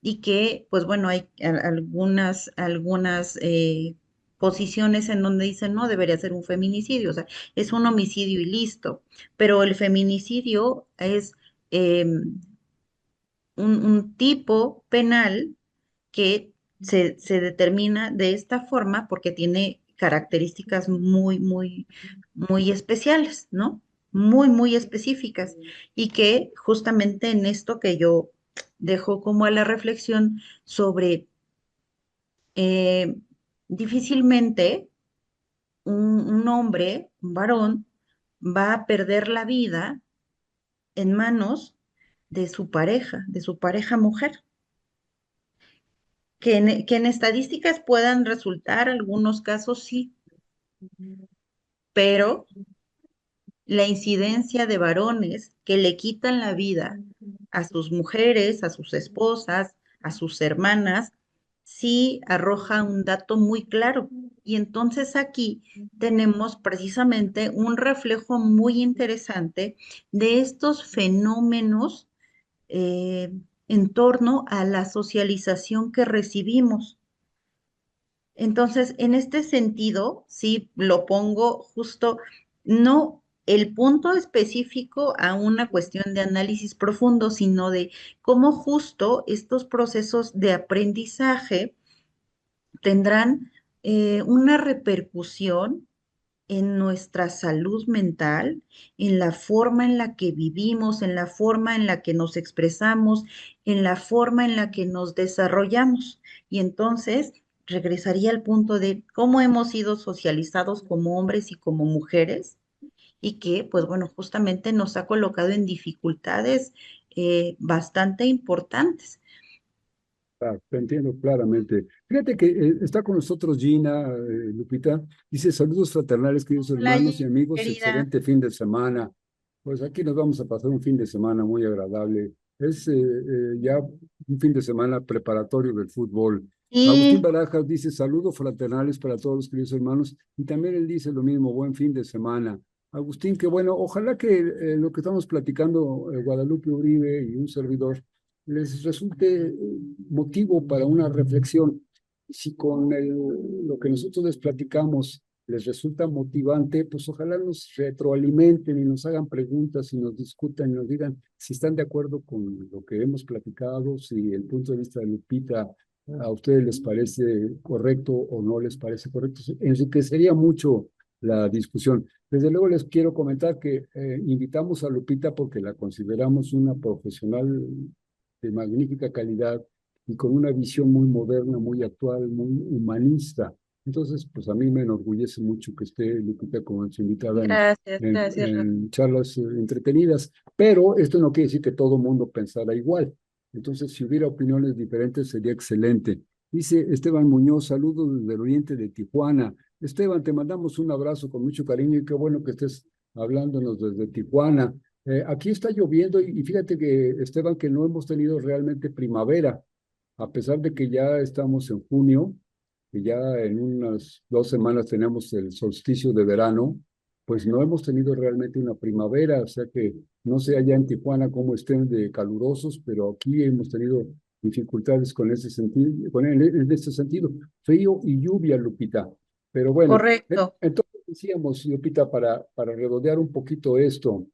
y que, pues bueno, hay algunas posiciones en donde dicen no debería ser un feminicidio, o sea, es un homicidio y listo, pero el feminicidio es un tipo penal que se determina de esta forma porque tiene características muy especiales, ¿no? Muy específicas. Y que justamente en esto que yo dejo como a la reflexión sobre eh, difícilmente un hombre, un varón, va a perder la vida en manos de su pareja mujer. Que en estadísticas puedan resultar algunos casos, sí, pero la incidencia de varones que le quitan la vida a sus mujeres, a sus esposas, a sus hermanas, sí arroja un dato muy claro. Y entonces aquí tenemos precisamente un reflejo muy interesante de estos fenómenos eh, en torno a la socialización que recibimos. Entonces, en este sentido, sí lo pongo justo, no el punto específico a una cuestión de análisis profundo, sino de cómo justo estos procesos de aprendizaje tendrán una repercusión en nuestra salud mental, en la forma en la que vivimos, en la forma en la que nos expresamos, en la forma en la que nos desarrollamos. Y entonces regresaría al punto de cómo hemos sido socializados como hombres y como mujeres y que, pues bueno, justamente nos ha colocado en dificultades bastante importantes. Claro, te entiendo claramente. Fíjate que está con nosotros Gina, Lupita. Dice, saludos fraternales, queridos Hola, hermanos y Gina, amigos. querida. Excelente fin de semana. Pues aquí nos vamos a pasar un fin de semana muy agradable. Es ya un fin de semana preparatorio del fútbol. Agustín Y Barajas dice, saludos fraternales para todos los queridos hermanos. Y también él dice lo mismo, buen fin de semana. Agustín, que bueno, ojalá que lo que estamos platicando, Guadalupe Uribe y un servidor, les resulte motivo para una reflexión. Si con lo que nosotros les platicamos les resulta motivante, pues ojalá nos retroalimenten y nos hagan preguntas y nos discutan y nos digan si están de acuerdo con lo que hemos platicado, si el punto de vista de Lupita a ustedes les parece correcto o no les parece correcto. Enriquecería mucho la discusión. Desde luego les quiero comentar que invitamos a Lupita porque la consideramos una profesional de magnífica calidad y con una visión muy moderna, muy actual, muy humanista. Entonces, pues a mí me enorgullece mucho que esté Lupita como nuestra invitada gracias, gracias, Rafa. en charlas entretenidas, pero esto no quiere decir que todo mundo pensara igual. Entonces, si hubiera opiniones diferentes, sería excelente. Dice Esteban Muñoz, saludos desde el oriente de Tijuana. Esteban, te mandamos un abrazo con mucho cariño y qué bueno que estés hablándonos desde Tijuana. Aquí está lloviendo y fíjate que, Esteban, que no hemos tenido realmente primavera, a pesar de que ya estamos en junio, que ya en unas 2 semanas tenemos el solsticio de verano, pues no hemos tenido realmente una primavera, o sea que no sé allá en Tijuana cómo estén de calurosos, pero aquí hemos tenido dificultades con ese sentido, en ese sentido, frío y lluvia, Lupita. Pero bueno, Correcto. entonces decíamos, Lupita, para redondear un poquito esto,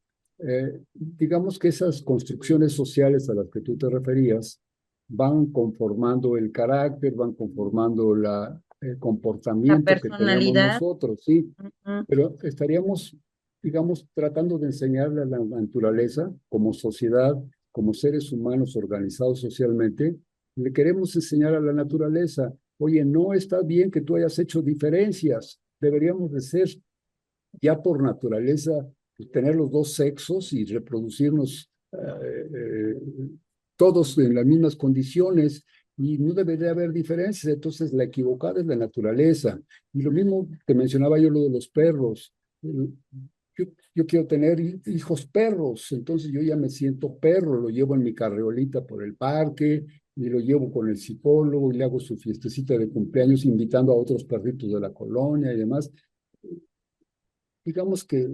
digamos que esas construcciones sociales a las que tú te referías van conformando el carácter, van conformando el La comportamiento que tenemos personalidad. nosotros, ¿sí? Ujú. Pero estaríamos, digamos, tratando de enseñarle a la naturaleza, como sociedad, como seres humanos organizados socialmente, le queremos enseñar a la naturaleza, oye, no está bien que tú hayas hecho diferencias, deberíamos de ser ya por naturaleza tener los dos sexos y reproducirnos todos en las mismas condiciones y no debería haber diferencias. Entonces, la equivocada es la naturaleza. Y lo mismo que mencionaba yo, lo de los perros. Yo quiero tener hijos perros, entonces yo ya me siento perro, lo llevo en mi carreolita por el parque y lo llevo con el psicólogo y le hago su fiestecita de cumpleaños invitando a otros perritos de la colonia y demás. Digamos que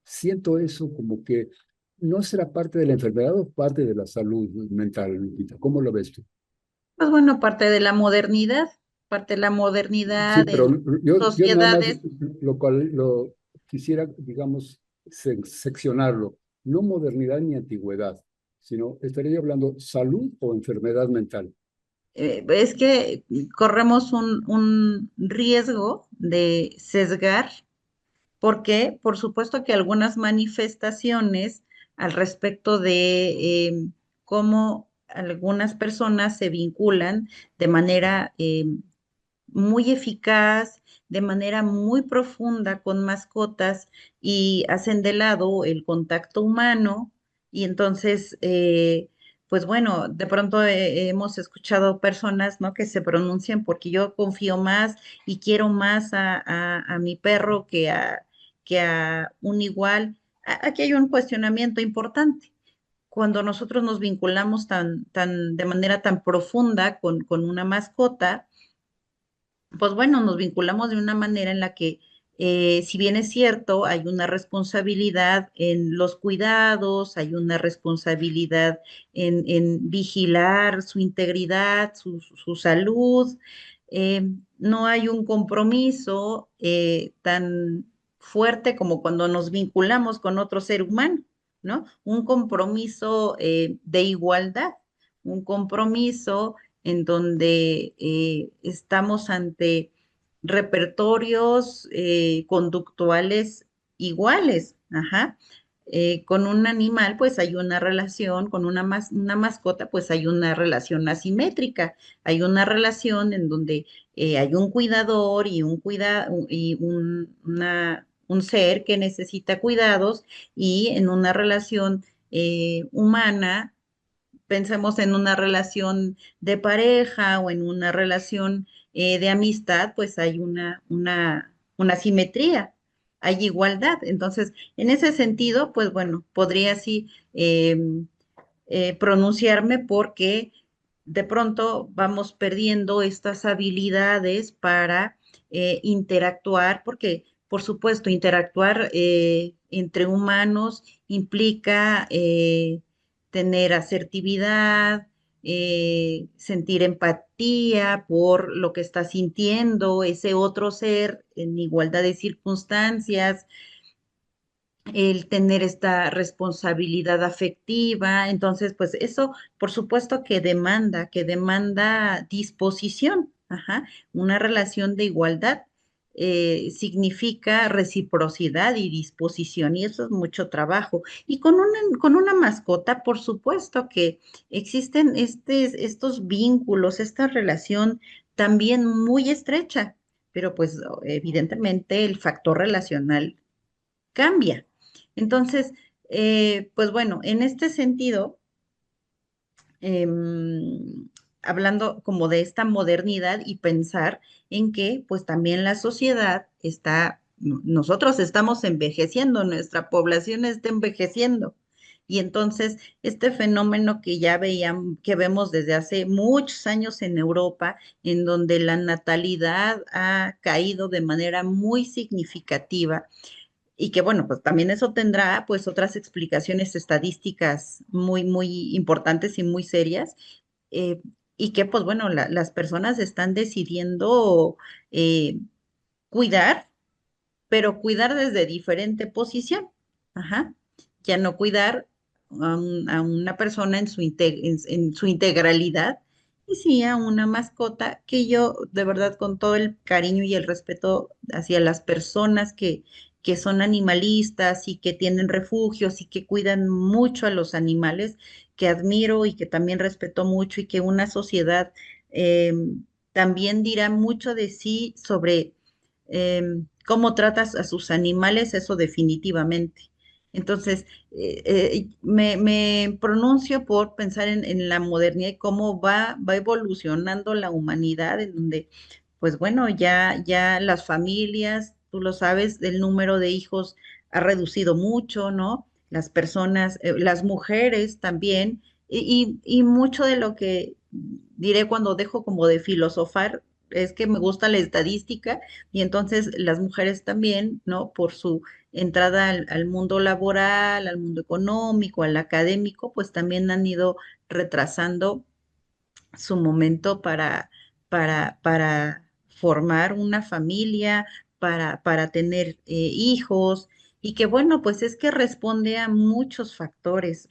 siento eso como que no será parte de la enfermedad o parte de la salud mental, Lupita. ¿Cómo lo ves tú? Pues bueno, parte de la Sí, modernidad pero en yo nada más sociedades. lo quisiera, digamos, seccionarlo. No modernidad ni antigüedad, sino estaría hablando salud o enfermedad mental. Es que corremos un riesgo de sesgar, porque por supuesto que algunas manifestaciones al respecto de cómo algunas personas se vinculan de manera muy eficaz, de manera muy profunda con mascotas y hacen de lado el contacto humano y entonces, pues bueno, de pronto hemos escuchado personas, ¿no? Que se pronuncian porque yo confío más y quiero más a mi perro que a un igual. Aquí hay un cuestionamiento importante. Cuando nosotros nos vinculamos de manera tan profunda con una mascota, pues bueno, nos vinculamos de una manera en la que, si bien es cierto, hay una responsabilidad en los cuidados, hay una responsabilidad en vigilar su integridad, su salud, no hay un compromiso tan fuerte como cuando nos vinculamos con otro ser humano, ¿no? Un compromiso de igualdad, un compromiso en donde estamos ante repertorios conductuales iguales. Ajá. Con un animal, pues hay una relación, con una mascota, pues hay una relación asimétrica. Hay una relación en donde hay un cuidador y un ser que necesita cuidados y en una relación humana pensemos en una relación de pareja o en una relación de amistad, pues hay una simetría, hay igualdad. Entonces, en ese sentido, pues bueno, podría así pronunciarme porque de pronto vamos perdiendo estas habilidades para interactuar, porque por supuesto, interactuar entre humanos implica tener asertividad, sentir empatía por lo que está sintiendo ese otro ser en igualdad de circunstancias, el tener esta responsabilidad afectiva. Entonces, pues eso, por supuesto que demanda disposición. Ajá. Una relación de igualdad significa reciprocidad y disposición, y eso es mucho trabajo. Y con una mascota, por supuesto que existen estos vínculos, esta relación también muy estrecha, pero pues evidentemente el factor relacional cambia. Entonces, pues bueno, en este sentido, hablando como de esta modernidad y pensar en que pues también la sociedad está, nosotros estamos envejeciendo, nuestra población está envejeciendo. Y entonces, este fenómeno que ya veíamos, que vemos desde hace muchos años en Europa, en donde la natalidad ha caído de manera muy significativa, y que bueno, pues también eso tendrá pues otras explicaciones estadísticas muy, muy importantes y muy serias, eh, y que pues bueno, las personas están decidiendo eh, cuidar, pero cuidar desde diferente posición. Ajá. Ya no cuidar a una persona en en su integralidad, y sí a una mascota que yo, de verdad, con todo el cariño y el respeto hacia las personas que son animalistas y que tienen refugios y que cuidan mucho a los animales, que admiro y que también respeto mucho, y que una sociedad eh, también dirá mucho de sí sobre cómo tratas a sus animales, eso definitivamente. Entonces, me pronuncio por pensar en la modernidad y cómo va evolucionando la humanidad, en donde, pues bueno, ya las familias, tú lo sabes, el número de hijos ha reducido mucho, ¿no? Las personas, las mujeres también, y mucho de lo que diré cuando dejo como de filosofar es que me gusta la estadística, y entonces las mujeres también, ¿no? Por su entrada al mundo laboral, al mundo económico, al académico, pues también han ido retrasando su momento para formar una familia, para tener hijos, y que bueno, pues es que responde a muchos factores,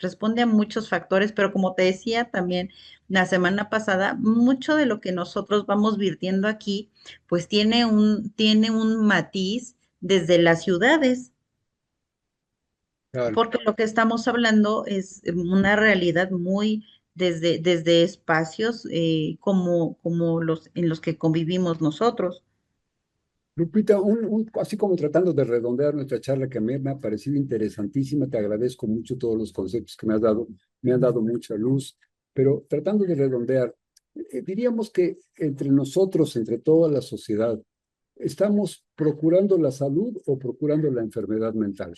pero como te decía también la semana pasada, mucho de lo que nosotros vamos virtiendo aquí, pues tiene un matiz desde las ciudades, Claro. porque lo que estamos hablando es una realidad muy desde espacios como los en los que convivimos nosotros. Lupita, así como tratando de redondear nuestra charla, que a mí me ha parecido interesantísima, te agradezco mucho todos los conceptos que me has dado, me han dado mucha luz, pero tratando de redondear, diríamos que entre nosotros, entre toda la sociedad, ¿estamos procurando la salud o procurando la enfermedad mental?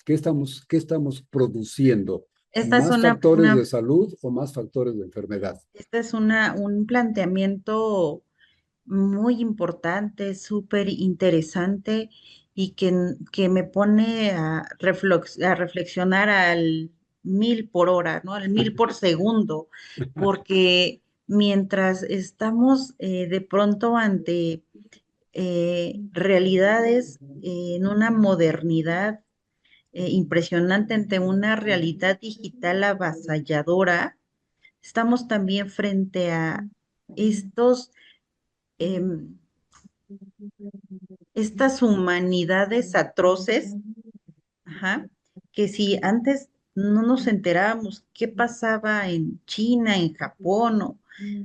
Qué estamos produciendo? Esta es ¿Más factores de salud o más factores de enfermedad? esta es un planteamiento muy importante, súper interesante, y que me pone a reflexionar al 1000 por hora, ¿no? Al 1000 por segundo, porque mientras estamos de pronto ante realidades en una modernidad impresionante, ante una realidad digital avasalladora, estamos también frente a estos em, estas humanidades atroces, ajá, que si antes no nos enterábamos qué pasaba en China, en Japón,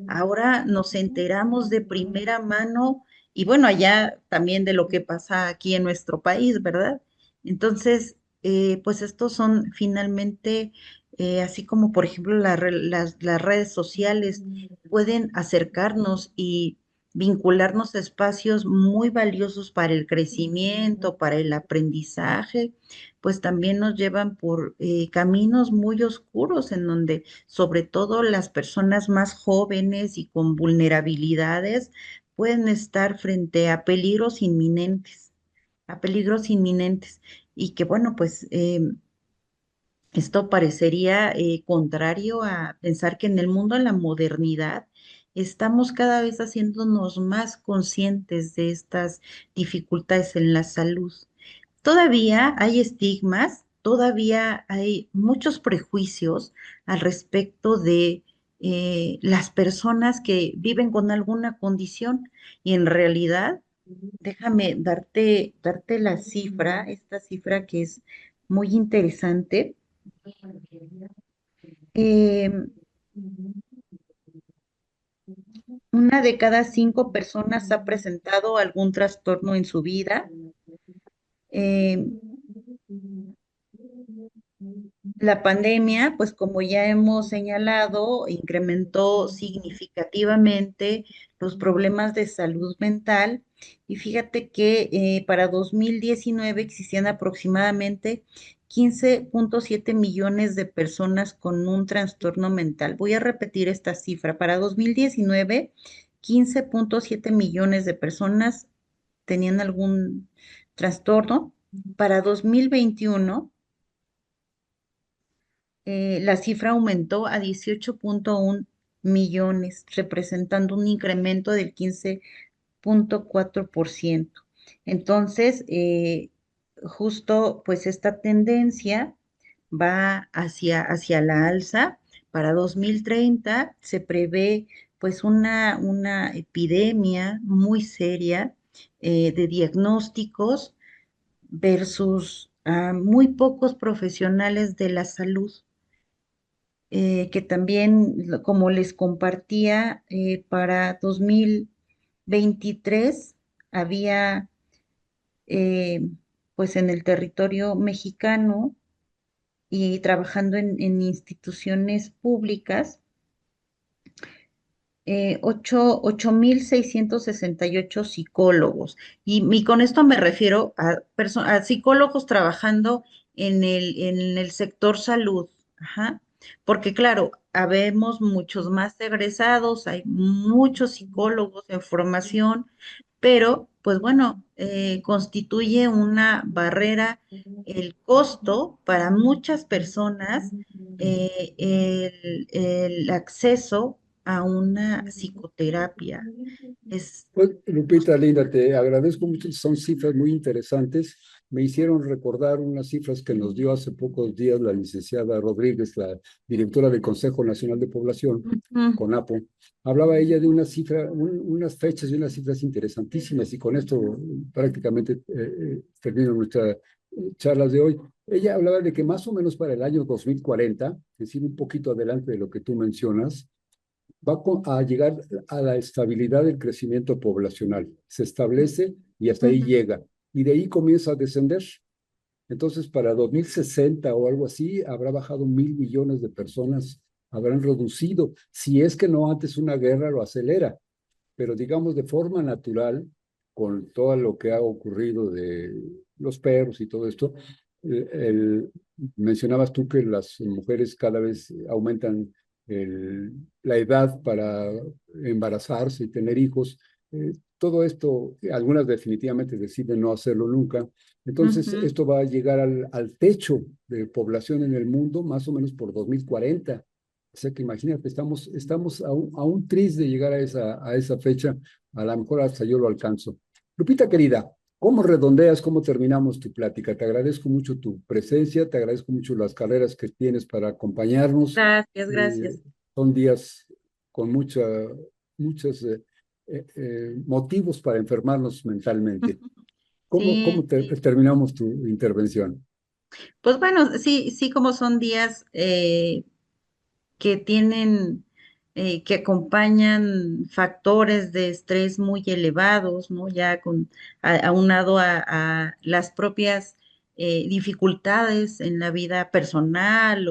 ahora nos enteramos de primera mano, y bueno, allá también de lo que pasa aquí en nuestro país, ¿verdad? Entonces, pues estos son finalmente así como por ejemplo las redes sociales pueden acercarnos y vincularnos a espacios muy valiosos para el crecimiento, para el aprendizaje, pues también nos llevan por caminos muy oscuros en donde sobre todo las personas más jóvenes y con vulnerabilidades pueden estar frente a peligros inminentes y que bueno, pues esto parecería contrario a pensar que en el mundo de la modernidad estamos cada vez haciéndonos más conscientes de estas dificultades en la salud. Todavía hay estigmas, todavía hay muchos prejuicios al respecto de las personas que viven con alguna condición y en realidad, déjame darte la cifra, esta cifra que es muy interesante. Eh, una de cada 5 personas ha presentado algún trastorno en su vida. Eh, la pandemia, pues como ya hemos señalado, incrementó significativamente los problemas de salud mental. Y fíjate que para 2019 existían aproximadamente 15,7 millones de personas con un trastorno mental. Voy a repetir esta cifra. Para 2019, 15,7 millones de personas tenían algún trastorno. Para 2021 la cifra aumentó a 18,1 millones, representando un incremento del 15,4%. Entonces, justo pues esta tendencia va hacia la alza. Para 2030 se prevé pues una epidemia muy seria de diagnósticos versus muy pocos profesionales de la salud que también, como les compartía, para 2023 había, eh, pues en el territorio mexicano y trabajando en instituciones públicas, 8,668 psicólogos. Y con esto me refiero a psicólogos trabajando en el sector salud. Ajá. Porque claro, habemos muchos más egresados, hay muchos psicólogos en formación, pero pues bueno, constituye una barrera el costo para muchas personas, el acceso a una psicoterapia. Es, Pues, Lupita, linda, te agradezco mucho. Son cifras muy interesantes. Me hicieron recordar unas cifras que nos dio hace pocos días la licenciada Rodríguez, la directora del Consejo Nacional de Población, ujú, CONAPO. Hablaba ella de una cifra, unas fechas y unas cifras interesantísimas, y con esto prácticamente termino nuestra charlas de hoy. Ella hablaba de que más o menos para el año 2040, es decir, un poquito adelante de lo que tú mencionas, va a llegar a la estabilidad del crecimiento poblacional. Se establece y hasta ahí ujú, llega. Y de ahí comienza a descender. Entonces, para 2060 o algo así, habrá bajado 1,000 millones de personas, habrán reducido. Si es que no antes una guerra lo acelera, pero digamos de forma natural, con todo lo que ha ocurrido de los perros y todo esto, mencionabas tú que las mujeres cada vez aumentan la edad para embarazarse y tener hijos. Todo esto, algunas definitivamente deciden no hacerlo nunca. Entonces, ujú. esto va a llegar al techo de población en el mundo más o menos por 2040. O sea que imagínate, estamos a un tris de llegar a esa fecha, a lo mejor hasta yo lo alcanzo. Lupita querida, ¿cómo redondeas, cómo terminamos tu plática? Te agradezco mucho tu presencia, te agradezco mucho las carreras que tienes para acompañarnos. Gracias, Eh, gracias. Son días con muchos motivos para enfermarnos mentalmente. ¿Cómo Sí, sí. terminamos tu intervención? Pues bueno, sí, sí, como son días que tienen, que acompañan factores de estrés muy elevados, ¿no? Ya aunado a las propias dificultades en la vida personal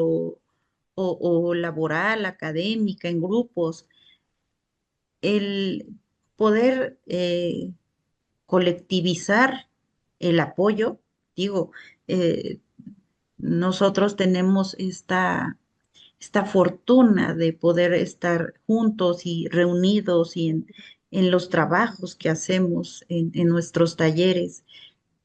o laboral, académica, en grupos, el poder colectivizar el apoyo, digo, eh, nosotros tenemos esta fortuna de poder estar juntos y reunidos y en los trabajos que hacemos en nuestros talleres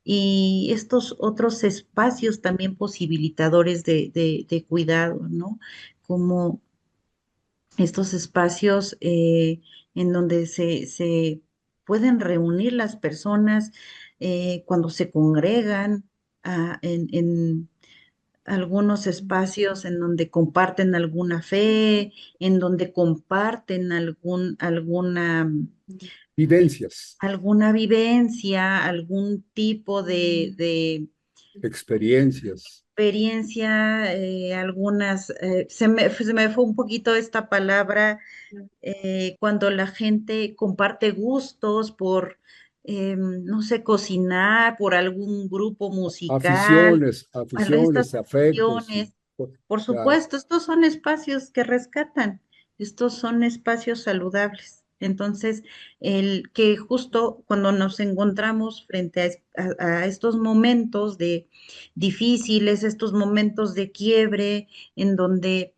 y estos otros espacios también posibilitadores de cuidado, ¿no? Como estos espacios en donde se pueden reunir las personas cuando se congregan en algunos espacios en donde comparten alguna fe, en donde comparten Vivencias, alguna vivencia, algún tipo de experiencias, experiencia, se me fue un poquito esta palabra, cuando la gente comparte gustos por, no sé, cocinar, por algún grupo musical, para estas aficiones, afectos. aficiones. Por Claro. supuesto, estos son espacios que rescatan, estos son espacios saludables. Entonces, el que justo cuando nos encontramos frente a estos momentos de difíciles, estos momentos de quiebre, en donde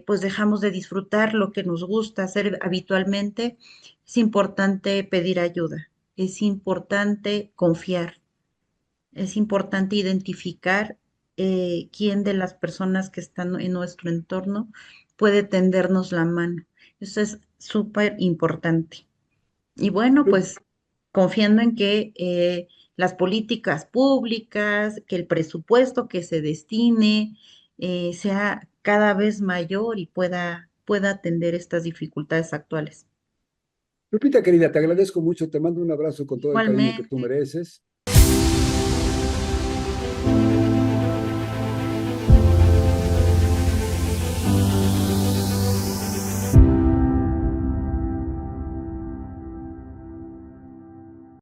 pues dejamos de disfrutar lo que nos gusta hacer habitualmente, es importante pedir ayuda, es importante confiar, es importante identificar quién de las personas que están en nuestro entorno puede tendernos la mano. Eso es súper importante. Y bueno, pues confiando en que las políticas públicas, que el presupuesto que se destine sea cada vez mayor y pueda atender estas dificultades actuales. Lupita, querida, te agradezco mucho, te mando un abrazo con todo el cariño que tú Igualmente, mereces